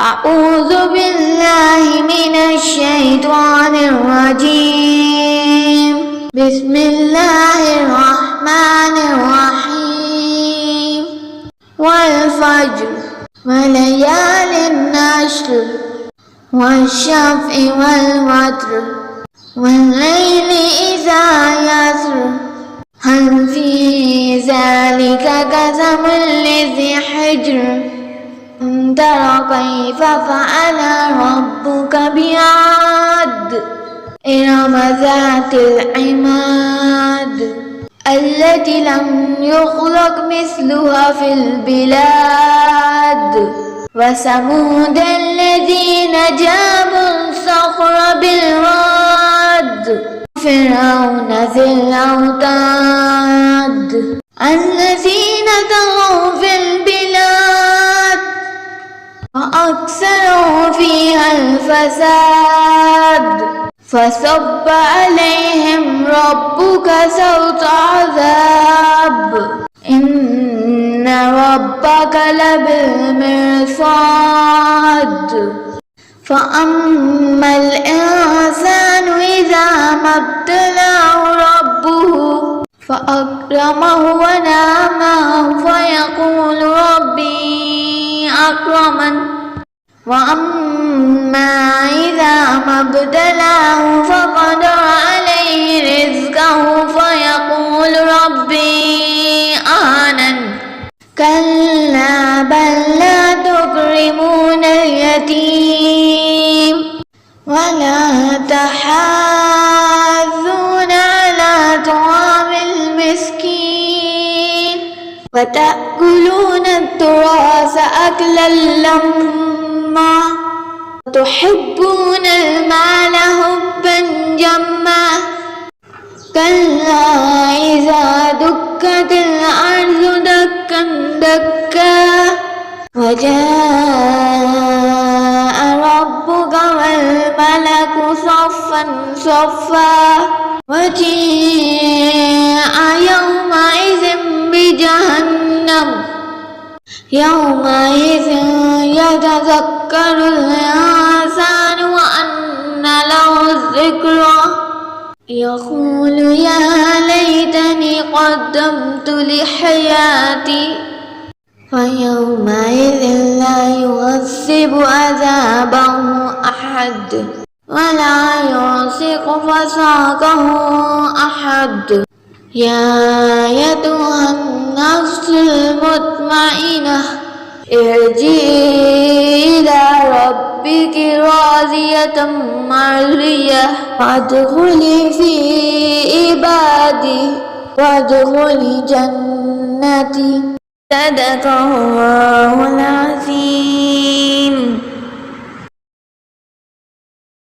أعوذ بالله من الشيطان الرجيم. بسم الله الرحمن الرحيم. والفجر وليال العشر والشفع والوتر والليل إذا يسر هل في ذلك قسم لذي حجر ترى كيف فعل ربك بعاد إرم ذات العماد التي لم يخلق مثلها في البلاد وثمود الذين جابوا الصخر بالواد فرعون ذي الأوتاد الذين طغوا في البلاد وأكثروا فيها الفساد فصب عليهم ربك سوط عذاب إن ربك لبالمرصاد فأما الإنسان إذا ما ابتلاه ربه فأكرمه ونعمه فيقول ربي أكرمن وأما إذا ما ابتلاه فقدر عليه رزقه فيقول ربي أهانن كلا بل لا تكرمون اليتيم ولا تحاضون على طعام المسكين وتأكلون التراث أكلا لما وتحبون المال حبا جما كلا إذا دكت الأرض دكا دكا وجاء ربك والملك صفا صفا وجيء يومئذ بجهنم يومئذ يتذكر الإنسان وأنى له الذكرى يقول يا ليتني قدمت لحياتي فيومئذ لا يعذب عذابه أحد ولا يوثق وثاقه أحد يا أيتها النفس المطمئنة ارجعي إلى ربك راضية مرضية وادخلي في عبادي وادخلي جنتي صدق الله العظيم.